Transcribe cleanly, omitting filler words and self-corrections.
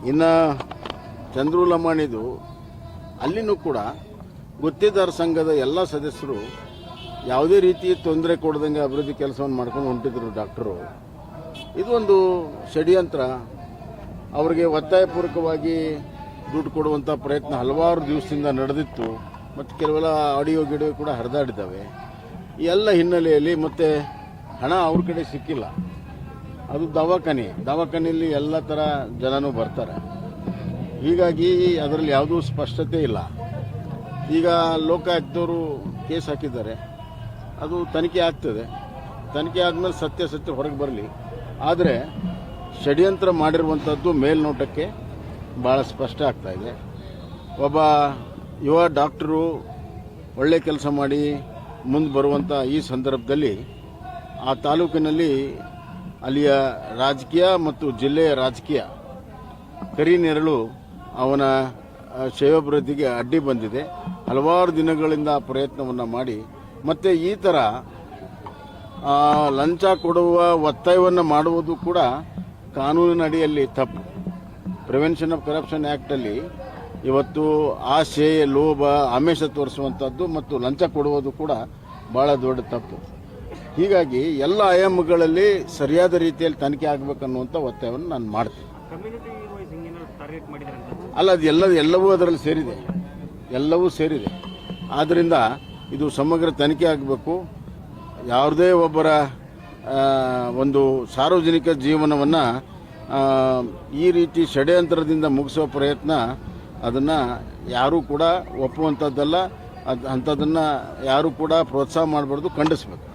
ಇನ್ನು ಚಂದ್ರು ಲಮಾಣಿದು ಅಲ್ಲಿನೂ ಕೂಡ ಗುತ್ತಿದಾರ ಸಂಘದ ಎಲ್ಲ ಸದಸ್ಯರು ಯಾವುದೇ ರೀತಿ ತೊಂದರೆ ಕೊಡದಂಗೆ ಅಭಿವೃದ್ಧಿ ಕೆಲಸವನ್ನು ಮಾಡ್ಕೊಂಡು ಹೊಂಟಿದ್ರು ಡಾಕ್ಟರು. ಇದು ಒಂದು ಷಡ್ಯಂತ್ರ. ಅವರಿಗೆ ಒತ್ತಾಯಪೂರ್ವಕವಾಗಿ ದುಡ್ಡು ಕೊಡುವಂಥ ಪ್ರಯತ್ನ ಹಲವಾರು ದಿವಸದಿಂದ ನಡೆದಿತ್ತು ಮತ್ತು ಕೆಲವೆಲ್ಲ ಆಡಿಯೋ ಗಿಡಿಯೋ ಕೂಡ ಹರಿದಾಡಿದ್ದಾವೆ. ಈ ಎಲ್ಲ ಹಿನ್ನೆಲೆಯಲ್ಲಿ ಮತ್ತೆ ಹಣ ಅವ್ರ ಕಡೆ ಸಿಕ್ಕಿಲ್ಲ. ಅದು ದವಾಖಾನೆಯಲ್ಲಿ ಎಲ್ಲ ಥರ ಜನನೂ ಬರ್ತಾರೆ. ಹೀಗಾಗಿ ಅದರಲ್ಲಿ ಯಾವುದೂ ಸ್ಪಷ್ಟತೆ ಇಲ್ಲ. ಈಗ ಲೋಕಾಯುಕ್ತವರು ಕೇಸ್ ಹಾಕಿದ್ದಾರೆ, ಅದು ತನಿಖೆ ಆಗ್ತದೆ. ತನಿಖೆ ಆದಮೇಲೆ ಸತ್ಯ ಹೊರಗೆ ಬರಲಿ. ಆದರೆ ಷಡ್ಯಂತ್ರ ಮಾಡಿರುವಂಥದ್ದು ಮೇಲ್ನೋಟಕ್ಕೆ ಭಾಳ ಸ್ಪಷ್ಟ ಆಗ್ತಾ ಇದೆ. ಒಬ್ಬ ಯುವ ಡಾಕ್ಟರು ಒಳ್ಳೆ ಕೆಲಸ ಮಾಡಿ ಮುಂದೆ ಬರುವಂಥ ಈ ಸಂದರ್ಭದಲ್ಲಿ ಆ ತಾಲೂಕಿನಲ್ಲಿ ಅಲ್ಲಿಯ ರಾಜಕೀಯ ಮತ್ತು ಜಿಲ್ಲೆಯ ರಾಜಕೀಯ ಕರಿ ನೆರಳು ಅವನ ಶ್ರೇಯೋಭಿವೃದ್ಧಿಗೆ ಅಡ್ಡಿ ಬಂದಿದೆ. ಹಲವಾರು ದಿನಗಳಿಂದ ಪ್ರಯತ್ನವನ್ನು ಮಾಡಿ ಮತ್ತೆ ಈ ಥರ ಲಂಚ ಕೊಡುವ ಒತ್ತಾಯವನ್ನು ಮಾಡುವುದು ಕೂಡ ಕಾನೂನಿನ ಅಡಿಯಲ್ಲಿ ತಪ್ಪು. ಪ್ರಿವೆನ್ಷನ್ ಆಫ್ ಕರಪ್ಷನ್ ಆ್ಯಕ್ಟಲ್ಲಿ ಇವತ್ತು ಆಸೆ, ಲೋಭ, ಆಮಿಷ ತೋರಿಸುವಂಥದ್ದು ಮತ್ತು ಲಂಚ ಕೊಡುವುದು ಕೂಡ ಭಾಳ ದೊಡ್ಡ ತಪ್ಪು. ಹೀಗಾಗಿ ಎಲ್ಲ ಆಯಾಮಗಳಲ್ಲಿ ಸರಿಯಾದ ರೀತಿಯಲ್ಲಿ ತನಿಖೆ ಆಗಬೇಕನ್ನುವಂಥ ಒತ್ತಾಯವನ್ನು ನಾನು ಮಾಡ್ತೀನಿ. ಅಲ್ಲ, ಅದು ಎಲ್ಲವೂ ಅದರಲ್ಲಿ ಸೇರಿದೆ, ಎಲ್ಲವೂ ಸೇರಿದೆ. ಆದ್ದರಿಂದ ಇದು ಸಮಗ್ರ ತನಿಖೆ ಆಗಬೇಕು. ಯಾವುದೇ ಒಬ್ಬರ ಒಂದು ಸಾರ್ವಜನಿಕ ಜೀವನವನ್ನು ಈ ರೀತಿ ಷಡ್ಯಂತ್ರದಿಂದ ಮುಗಿಸೋ ಪ್ರಯತ್ನ ಅದನ್ನು ಯಾರೂ ಕೂಡ ಒಪ್ಪುವಂಥದ್ದಲ್ಲ. ಅಂಥದ್ದನ್ನು ಯಾರೂ ಕೂಡ ಪ್ರೋತ್ಸಾಹ ಮಾಡಬಾರ್ದು, ಖಂಡಿಸಬೇಕು.